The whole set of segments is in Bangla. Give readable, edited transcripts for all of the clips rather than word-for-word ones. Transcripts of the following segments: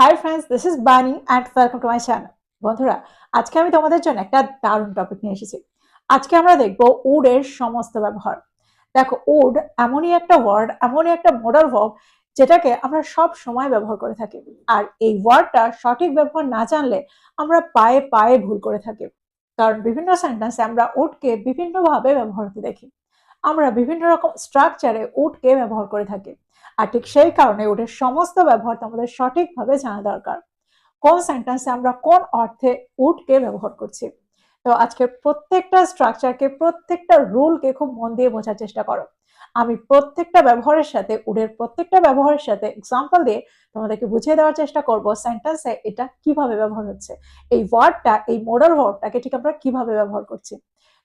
হাই ফ্রেন্ডস, দিস ইজ বানি and welcome to my channel. বন্ধুরা, আজকে আমি তোমাদের জন্য একটা দারুণ টপিক নিয়ে এসেছি। আজকে আমরা দেখব উড এর সমস্ত ব্যবহার। দেখো, উড এমনই একটা ওয়ার্ড, এমনই একটা মডাল ভার্ব যেটাকে আমরা সব সময় ব্যবহার করে থাকি। আর এই ওয়ার্ডটা সঠিক ব্যবহার না জানলে আমরা পায়ে পায়ে ভুল করে থাকি। কারণ বিভিন্ন সেন্টেন্সে আমরা উডকে বিভিন্নভাবে ব্যবহার হতে দেখি। আমরা বিভিন্ন রকম স্ট্রাকচারে উডকে ব্যবহার করে থাকি। আর ঠিক সেই কারণে ওদের সমস্ত ব্যবহার আমাদের সঠিকভাবে জানা দরকার। কোন সেন্টেন্সে আমরা কোন অর্থে উডকে ব্যবহার করছি। তো আজকের প্রত্যেকটা স্ট্রাকচারকে, প্রত্যেকটা রুলকে খুব মন দিয়ে বোঝার চেষ্টা করো। আমি প্রত্যেকটা ব্যবহারের সাথে, উডের প্রত্যেকটা ব্যবহারের সাথে এক্সাম্পল দিয়ে তোমাদেরকে বুঝিয়ে দেওয়ার চেষ্টা করব সেন্টেন্সে এটা কিভাবে ব্যবহার হচ্ছে, এই ওয়ার্ডটা, এই মডাল ভার্বটাকে ঠিক আমরা কিভাবে ব্যবহার করছি।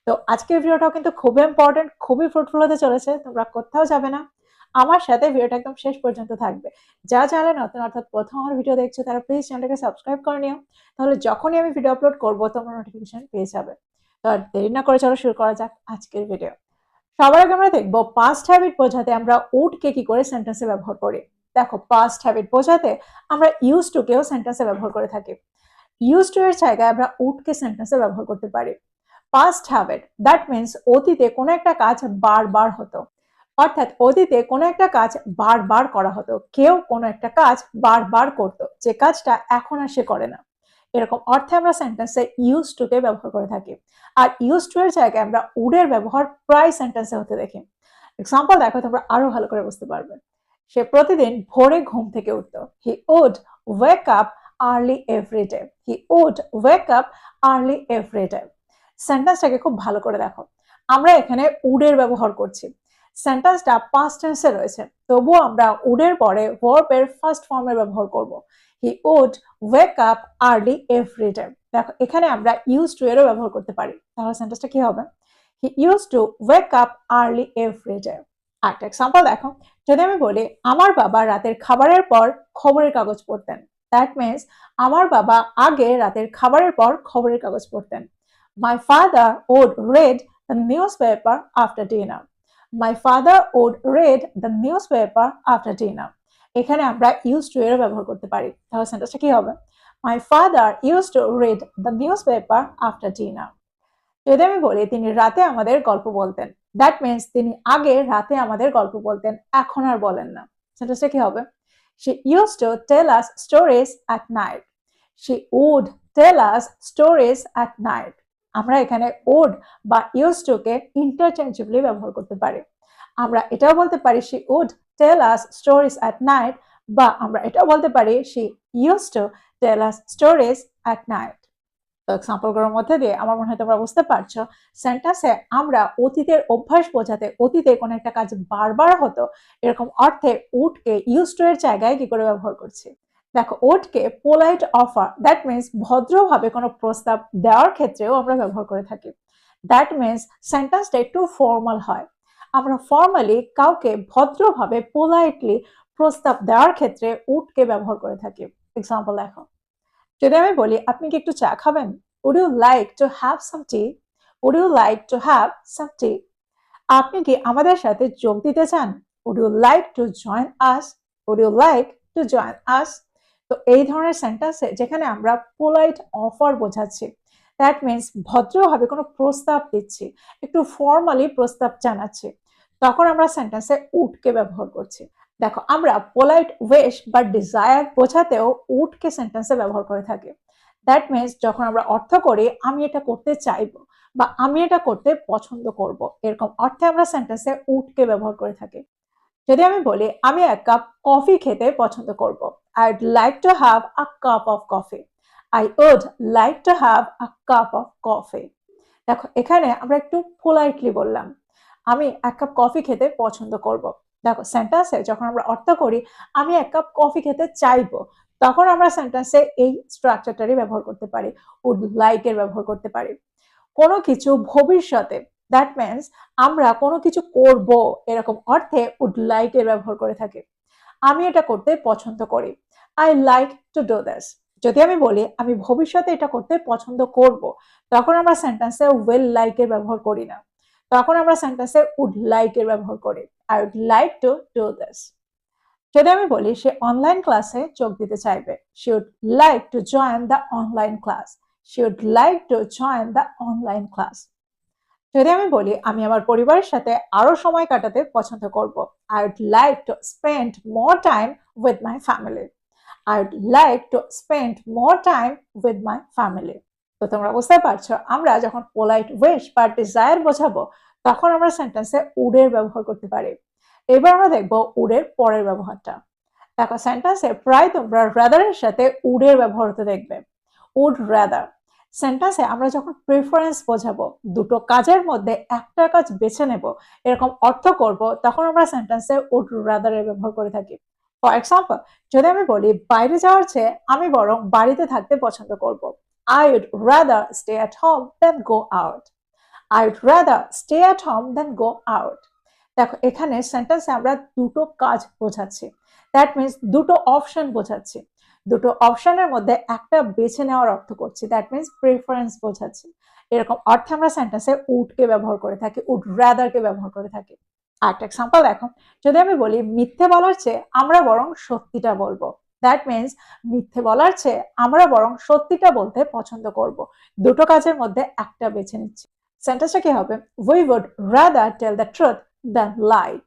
তো আজকের ভিডিওটাও কিন্তু খুবই ইম্পর্টেন্ট, খুবই ফ্রুটফুল হতে চলেছে। তোমরা কোথাও যাবে না, আমার সাথে ভিডিওটা একদম শেষ পর্যন্ত থাকবে। যা চ্যানেলে নতুন অর্থাৎ প্রথম আমার ভিডিও দেখছো তারা প্লিজ চ্যানেলটাকে সাবস্ক্রাইব করে নিও, তাহলে যখনই আমি ভিডিও আপলোড করবো তোমরা নোটিফিকেশন পেয়ে যাবে। তো আর দেরি না করে চলো শুরু করা যাক আজকের ভিডিও। সবার আগে আমরা দেখবো পাস্ট হ্যাবিট বোঝাতে আমরা উডকে কি করে সেন্টেন্সে ব্যবহার করি। দেখো, পাস্ট হ্যাবিট বোঝাতে আমরা ইউজ টু কেও সেন্টেন্সে ব্যবহার করে থাকি। ইউজ টু এর জায়গায় আমরা উডকে সেন্টেন্সে ব্যবহার করতে পারি। পাস্ট হ্যাবিট দ্যাট মিনস অতীতে কোনো একটা কাজ বারবার হতো, অর্থাৎ অতীতে কোনো একটা কাজ বারবার করা হতো, কেউ কোনো একটা কাজ বারবার করতো, যে কাজটা এখন আর সে করে না। এরকম অর্থে আমরা সেন্টেন্সে ইউজ টু কে ব্যবহার করে থাকি। আর ইউজ টু এর জায়গায় আমরা উড এর ব্যবহার প্রায় সেন্টেন্সে হতে দেখি। এক্সাম্পল দেখো, তোমরা আরো ভালো করে বুঝতে পারবে। সে প্রতিদিন ভোরে ঘুম থেকে উঠতো। He would wake up early every day. He would wake up early every day. সেন্টেন্সটাকে খুব ভালো করে দেখো, আমরা এখানে উড এর ব্যবহার করছি। সেন্টেন্সটা পাস্ট টেন্সে রয়েছে, তবুও আমরা উড এর পরে ভার্ব এর ফার্স্ট ফর্মের ব্যবহার করব। He would wake up early every day. দেখো, এখানে আমরা ইউজ টু এরও ব্যবহার করতে পারি। তাহলে সেন্টেন্সটা কি হবে? He use to ওয়েক up early every day. একটা এক্সাম্পল দেখো, যদি আমি বলি আমার বাবা রাতের খাবারের পর খবরের কাগজ পড়তেন, দ্যাট মিনস আমার বাবা আগে রাতের খাবারের পর খবরের কাগজ পড়তেন। My father would read the newspaper after dinner. My father would read the newspaper after dinner. এখানে আমরা used to এর ব্যবহার করতে পারি। তাহলে সেন্টেন্সটা কি হবে? My father used to read the newspaper after dinner. যদি আমি বলি তিনি রাতে আমাদের গল্প বলতেন, দ্যাট মিনস তিনি আগে রাতে আমাদের গল্প বলতেন, এখন আর বলেন না। সেন্টেন্সটা কি হবে? She used to tell us stories at night. She would tell us stories at night. আমরা এখানে would বা used to কে ইন্টারচেঞ্জেবলি ব্যবহার করতে পারি। আমরা এটাও বলতে পারি she would tell us stories at night, বা আমরা এটাও বলতে পারি she used to tell us stories at night। তো এক্সাম্পলগুলোর মধ্যে দিয়ে আমার মনে হয় তোমরা বুঝতে পারছো সেন্টেন্সে আমরা অতীতের অভ্যাস বোঝাতে অতীতে কোনো একটা কাজ বারবার হতো এরকম অর্থে উডকে ইউজ টু এর জায়গায় কি করে ব্যবহার করছি। দেখো, উডকে পোলাইট অফার দ্যাট মিনস ভদ্রভাবে কোনো প্রস্তাব দেওয়ার ক্ষেত্রেও আমরা ব্যবহার করে থাকি। দ্যাট মিনস সেন্টেন্সটা একটু ফর্মাল হয়। আমরা ফর্মালি কাউকে ভদ্রভাবে পোলাইটলি প্রস্তাব দেওয়ার ক্ষেত্রে উডকে ব্যবহার করে থাকি। এক্সাম্পল দেখো, যদি আমি বলি আপনি কি একটু চা খাবেন, would you like to have some tea? would you like to have some tea? আপনি কি আমাদের সাথে যোগ দিতে চান? would you like to join us? would you like to join us? তো এই ধরনের সেন্টেন্সে যেখানে আমরা পোলাইট অফার বোঝাচ্ছি, দ্যাট মিনস ভদ্রভাবে কোনো প্রস্তাব দিচ্ছি, একটু ফর্মালি প্রস্তাব জানাচ্ছি, তখন আমরা সেন্টেন্সে উডকে ব্যবহার করছি। দেখো, আমরা পোলাইট ওয়েশ বা ডিজায়ার বোঝাতেও উডকে সেন্টেন্সে ব্যবহার করে থাকি। দ্যাট মিনস যখন আমরা অর্থ করি আমি এটা করতে চাইবো বা আমি এটা করতে পছন্দ করব, এরকম অর্থে আমরা সেন্টেন্সে উডকে ব্যবহার করে থাকি। যদি আমি বলি আমি এক কাপ কফি খেতে পছন্দ করব, I'd like to have a cup of coffee. I would like to have a cup of coffee. দেখো, এখানে আমরা একটু পোলাইটলি বললাম আমি এক কাপ কফি খেতে পছন্দ করব। দেখো, সেন্টেন্সে যখন আমরা অর্থ করি আমি এক কাপ কফি খেতে চাইবো, তখন আমরা সেন্টেন্সে এই স্ট্রাকচারটারই ব্যবহার করতে পারি, উড লাইক এর ব্যবহার করতে পারি। কোনো কিছু ভবিষ্যতে দ্যাট মিনস আমরা কোনো কিছু করব এরকম অর্থে উড লাইক এর ব্যবহার করে থাকি। আমি এটা করতে পছন্দ করি, I like to do this. যদি আমি বলি আমি ভবিষ্যতে এটা করতে পছন্দ করব, তখন আমরা সেন্টেন্সে উইল লাইক এর ব্যবহার করি না, তখন আমরা সেন্টেন্সে উড লাইক এর ব্যবহার করি, I would like to do this. যদি আমি বলি সে অনলাইন ক্লাসে যোগ দিতে চাইবে, she would like to join the online class, she would like to join the online class. যদি আমি বলি আমি আমার পরিবারের সাথে আরো সময় কাটাতে পছন্দ করব, I would like to spend more time with my family, I would like to spend more time with my family. তো তোমরা বুঝতে পারছো আমরা যখন পোলাইট উইশ বা ডিজায়ার বোঝাবো তখন আমরা সেন্টেন্সে উড এর ব্যবহার করতে পারি। এবার আমরা দেখবো উড এর পরের ব্যবহারটা। দেখো সেন্টেন্সে প্রায় তোমরা রাদার এর সাথে উড এর ব্যবহার হতে দেখবে। উড রাদার সেন্টেন্সে আমরা যখন প্রেফারেন্স বোঝাবো, দুটো কাজের মধ্যে একটা কাজ বেছে নেব এরকম অর্থ করব, তখন আমরা সেন্টেন্সে উড রাদার এর ব্যবহার করে থাকি। ফর এক্সাম্পল, যদি আমি বলি বাইরে যাওয়ার চেয়ে আমি বরং বাড়িতে থাকতে পছন্দ করব, I would rather stay at home than go out, I would rather stay at home than go out. দেখো এখানে সেন্টেন্সে আমরা দুটো কাজ বোঝাচ্ছি, দ্যাট মিনস দুটো অপশন বোঝাচ্ছি, দুটো অপশনের মধ্যে একটা বেছে নেওয়ার অর্থ করছি, দ্যাট মিনস প্রেফারেন্স বোঝাচ্ছি। এরকম অর্থে আমরা সেন্টেন্সে উড কে ব্যবহার করে থাকি, উড রাদার কে ব্যবহার করে থাকি। আরেকটা এক্সাম্পল দেখো, যদি আমি বলি মিথ্যে বলার চেয়ে আমরা বরং সত্যিটা বলবো, দ্যাট মিনস মিথ্যে বলার চেয়ে আমরা বরং সত্যিটা বলতে পছন্দ করব, দুটো কাজের মধ্যে একটা বেছে নিচ্ছি। সেন্টেন্সটা কি হবে? We would rather tell the truth than lie,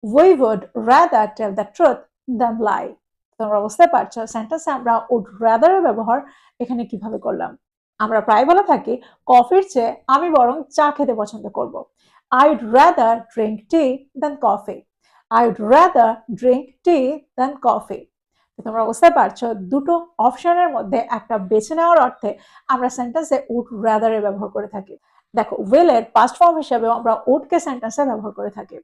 we would rather tell the truth than lie. তোমরা বুঝতে পারছো সেন্টেন্সে আমরা would rather এর ব্যবহার এখানে কিভাবে করলাম। আমরা প্রায় বলে থাকি কফির চেয়ে আমি বরং চা খেতে পছন্দ করব, I would rather drink tea than coffee, I would rather drink tea than coffee. তোমরা বুঝতে পারছো দুটো অপশনের মধ্যে একটা বেছে নেওয়ার অর্থে আমরা সেন্টেন্সে উড রাদার এর ব্যবহার করে থাকি। দেখো উইল এর পাস্ট ফর্ম হিসেবে আমরা উড কে সেন্টেন্সে ব্যবহার করে থাকি।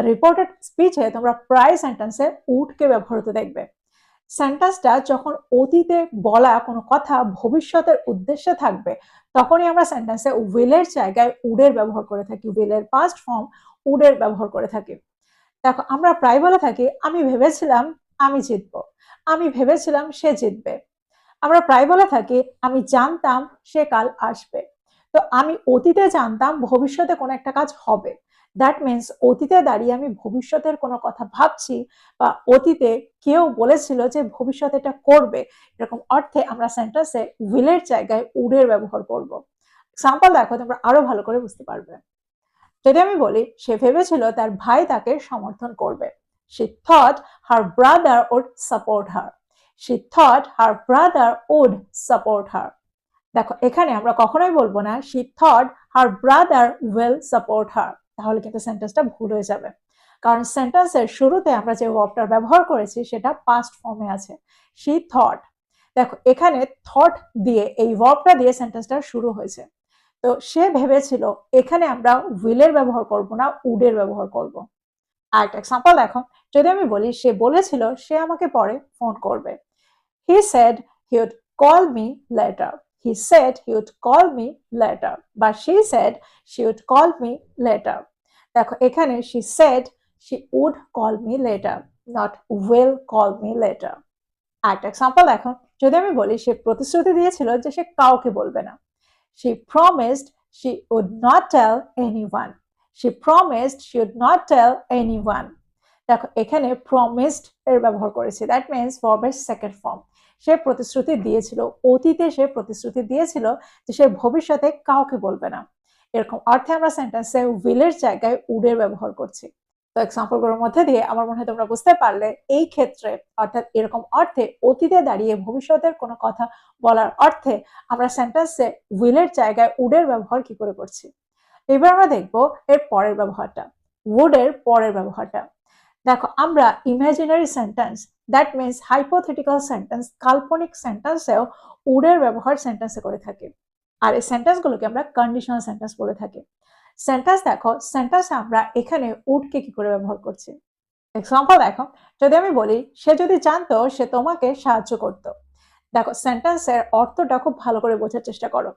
রিপোর্টেড স্পিচে তোমরা প্রায় সেন্টেন্সে উড কে ব্যবহার হতে দেখবে। সেন্টেন্সটা যখন অতীতে বলা কোনো কথা ভবিষ্যতের উদ্দেশ্যে থাকবে তখনই আমরা সেন্টেন্সে উইলের জায়গায় উডের ব্যবহার করে থাকি, উইলের পাস্ট ফর্ম উডের ব্যবহার করে থাকি। দেখো আমরা প্রায় বলে থাকি আমি ভেবেছিলাম আমি জিতবো, আমি ভেবেছিলাম সে জিতবে। আমরা প্রায় বলে থাকি আমি জানতাম সে কাল আসবে। তো আমি অতীতে জানতাম ভবিষ্যতে কোনো একটা কাজ হবে, দ্যাট মিনস অতীতে দাঁড়িয়ে আমি ভবিষ্যতের কোনো কথা ভাবছি বা অতীতে কেউ বলেছিল যে ভবিষ্যতে এটা করবে, এরকম অর্থে আমরা সেন্টেন্সে উইলের জায়গায় উডের ব্যবহার করব। এক্সাম্পল দেখো তোমরা আরো ভালো করে বুঝতে পারবে। যদি আমি বলি সে ভেবেছিল তার ভাই তাকে সমর্থন করবে, she thought her brother would support her, she thought her brother would support her. দেখো এখানে আমরা কখনোই বলবো না she thought her brother will support her, তাহলে কিন্তু সেন্টেন্সটা ভুল হয়ে যাবে, কারণ সেন্টেন্সের শুরুতে আমরা যে ভার্বটা ব্যবহার করেছি সেটা পাস্ট ফর্মে আছে, she thought। দেখো এখানে থট দিয়ে এই ভার্বটা দিয়ে সেন্টেন্সটা শুরু হয়েছে, তো সে ভেবেছিল, এখানে আমরা উইলের ব্যবহার করব না উডের ব্যবহার করব। আরেকটা এক্সাম্পল দেখো, যদি আমি বলি সে বলেছিল সে আমাকে পরে ফোন করবে, he said he would call me later, he said he would call me later, বা she said she would call me later। দেখো এখানে she said she would call me later, not will call me later। আরেকটা এক্সাম্পল দেখো, যদি আমি বলি সে প্রতিশ্রুতি দিয়েছিল যে সে কাউকে বলবে না, she promised she would not tell anyone, she promised she would not tell anyone। দেখো এখানে promised এর ব্যবহার করেছি, দ্যাট মিনস ভার্বের সেকেন্ড ফর্ম। সে প্রতিশ্রুতি দিয়েছিল, অতীতে সে প্রতিশ্রুতি দিয়েছিল যে সে ভবিষ্যতে কাউকে বলবে না, এরকম অর্থে আমরা সেন্টেন্সে উইলের জায়গায় উডের ব্যবহার করছি। তো এক্সাম্পলগুলোর মধ্যে দিয়ে আমার মনে হয় তোমরা বুঝতে পারলে এই ক্ষেত্রে অর্থাৎ এরকম অর্থে অতীতে দাঁড়িয়ে ভবিষ্যতের কোনো কথা বলার অর্থে আমরা সেন্টেন্সে উইলের জায়গায় উডের ব্যবহার কি করে করছি। এবার আমরা দেখবো এর পরের ব্যবহারটা, উডের পরের ব্যবহারটা। দেখো আমরা imaginary sentence, that means hypothetical sentence, কাল্পনিক সেন্টেন্সেও উডের ব্যবহার সেন্টেন্সে করে থাকি, আর এই সেন্টেন্সগুলোকে আমরা কন্ডিশনাল সেন্টেন্স বলে থাকি। সেন্টেন্স দেখো, সেন্টেন্সে আমরা এখানে উডকে কি করে ব্যবহার করছি। এক্সাম্পল দেখো, যদি আমি বলি সে যদি জানতো সে তোমাকে সাহায্য করতো। দেখো সেন্টেন্সের অর্থটা খুব ভালো করে বোঝার চেষ্টা করো।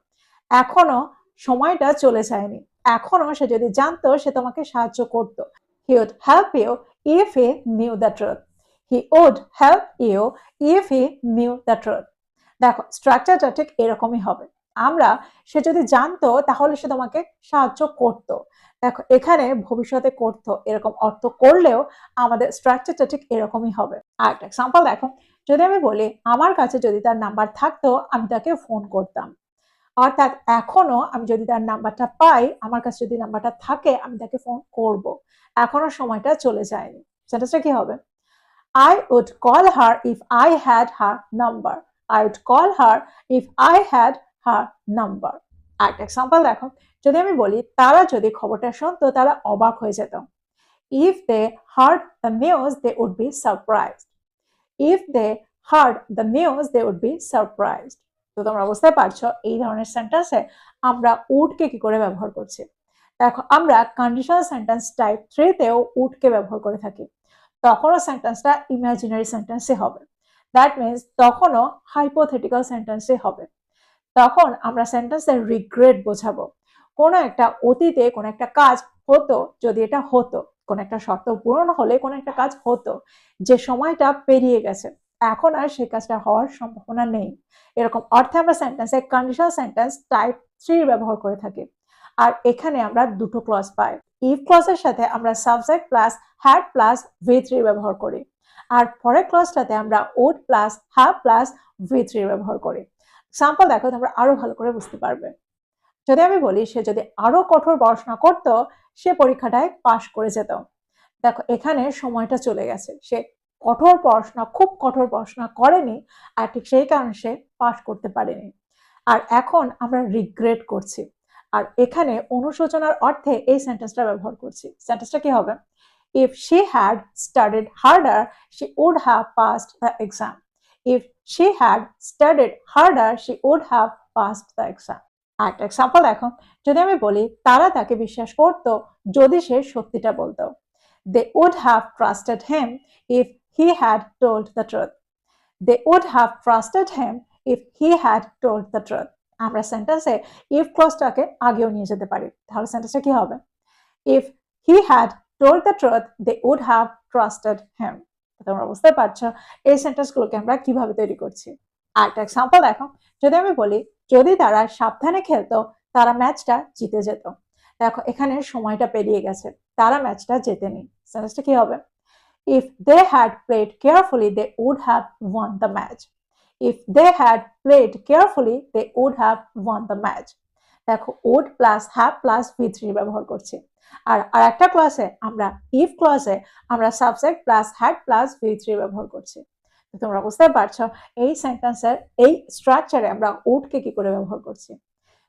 এখনো সময়টা চলে যায়নি, এখনো সে যদি জানতো সে তোমাকে সাহায্য করতো, he would help you if he knew the truth, he would help you if he knew the truth। দেখো স্ট্রাকচারটা ঠিক এরকমই হবে। আমরা সে যদি জানতো তাহলে সে তোমাকে সাহায্য করতো। দেখো এখানে ভবিষ্যতে করতো এরকম অর্থ করলেও আমাদের স্ট্রাকচারটা ঠিক এরকমই হবে। আর একটা এক্সাম্পল দেখো, যদি আমি বলি আমার কাছে যদি তার নাম্বার থাকতো আমি তাকে ফোন করতাম, অর্থাৎ এখনো আমি যদি তার নাম্বারটা পাই, আমার কাছে যদি নাম্বারটা থাকে আমি তাকে ফোন করব, এখনো সময়টা চলে যায়নি। সেন্টেন্সটা কি হবে? I would call her if I had her number. I would call her if I had her number. একটা এক্সাম্পল দেখো, যদি আমি বলি তারা যদি খবরটা শুনতো তারা অবাক হয়ে যেত। If they heard the news they would be surprised. If they heard the news they would be surprised. তো তোমরা বুঝতে পারছো এই ধরনের সেন্টেন্সে আমরা would কে কি করে ব্যবহার করছি। দেখো আমরা কন্ডিশনাল সেন্টেন্স টাইপ 3 তেও would কে ব্যবহার করে থাকি, তখনও সেন্টেন্সটা ইমাজিনারি সেন্টেন্সে হবে। দ্যাট মিনস তখনও হাইপোথেটিক্যাল সেন্টেন্সে হবে। তখন আমরা সেন্টেন্সের রিগ্রেট বোঝাবো। কোনো একটা অতীতে কোনো একটা কাজ হতো, যদি এটা হতো, কোনো একটা শর্ত পূরণ হলে কোনো একটা কাজ হতো, যে সময়টা পেরিয়ে গেছে, এখন আর সেই কাজটা হওয়ার সম্ভাবনা নেই, এরকম অর্থে আমরা সেন্টেন্সে কন্ডিশনাল সেন্টেন্স টাইপ 3 ব্যবহার করে থাকি। আর এখানে আমরা দুটো ক্লজ পাই। ইফ ক্লজের সাথে আমরা subject plus had plus V3 ব্যবহার করি, আর পরের ক্লজটাতে আমরা would plus have plus V3 ব্যবহার করি। এক্সাম্পল দেখো তোমরা আরো ভালো করে বুঝতে পারবে। যদি আমি বলি সে যদি আরো কঠোর পড়াশোনা করতো সে পরীক্ষাটায় পাশ করে যেত। দেখো এখানে সময়টা চলে গেছে, সে কঠোর পড়াশোনা, খুব কঠোর পড়াশোনা করেনি, আর ঠিক সেই কারণে সে পাশ করতে পারেনি। আর এখন আমরা রিগ্রেট করছি, আর এখানে অনুশোচনার অর্থে এই সেন্টেন্সটা ব্যবহার করছি। সেন্টেন্সটা কি হবে? If she had studied harder she would have passed the exam. If she had studied harder she would have passed the exam. একটা এক্সাম্পল দেখো, যদি আমি বলি তারা তাকে বিশ্বাস করতো যদি সে সত্যিটা বলতো। They would have trusted him if he had told the truth. They would have trusted him if he had told the truth. আমরা সেন্টেন্সে if ক্লজটাকে আগেও নিয়ে যেতে পারি, তাহলে সেন্টেন্সটা কি হবে? If he had told the truth they would have trusted him. তোমরা বুঝতে পারছো এই সেন্টেন্সগুলোকে আমরা কিভাবে তৈরি করছি। আরেকটা এক্সাম্পল দেখো, যদি আমি বলি যদি তারা সাবধানে খেলতো তারা ম্যাচটা জিতে যেত। দেখো এখানে সময়টা পেরিয়ে গেছে, তারা ম্যাচটা জেতেনি। সেন্টেন্সটা কি হবে? If they had played carefully they would have won the match. If they had played carefully they would have won the match. দেখো would plus have plus V3 ব্যবহার করছি। আর আরেকটা ক্লাসে আমরা if ক্লজে আমরা subject plus had plus V3 ব্যবহার করছি। তোমরা বুঝতে পারছো এই সেন্টেন্সের এই স্ট্রাকচারে আমরা would কে কি করে ব্যবহার করছি।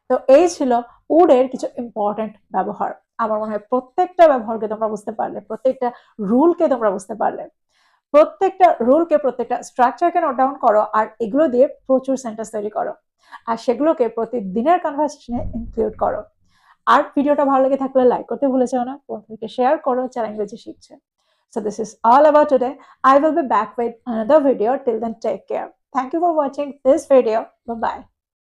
তো এই ছিল would এর কিছু ইম্পর্টেন্ট ব্যবহার। আমার মনে হয় প্রত্যেকটা ব্যবহারকে তোমরা বুঝতে পারলে, প্রত্যেকটা রুলকে তোমরা বুঝতে পারলে। প্রত্যেকটা রুলকে, প্রত্যেকটা স্ট্রাকচারকে নোট ডাউন করো, আর এগুলো দিয়ে প্রচুর সেন্টেন্স তৈরি করো, আর সেগুলোকে প্রতিদিনের কনভারসেশনে ইনক্লুড করো। আর ভিডিওটা ভালো লেগে থাকলে লাইক করতে ভুলে যাও না, বন্ধুদেরকে শেয়ার করো যারা ইংরেজি শিখছে। So this is all about today. I will be back with another video. Till then, take care. Thank you for watching this video. Bye bye.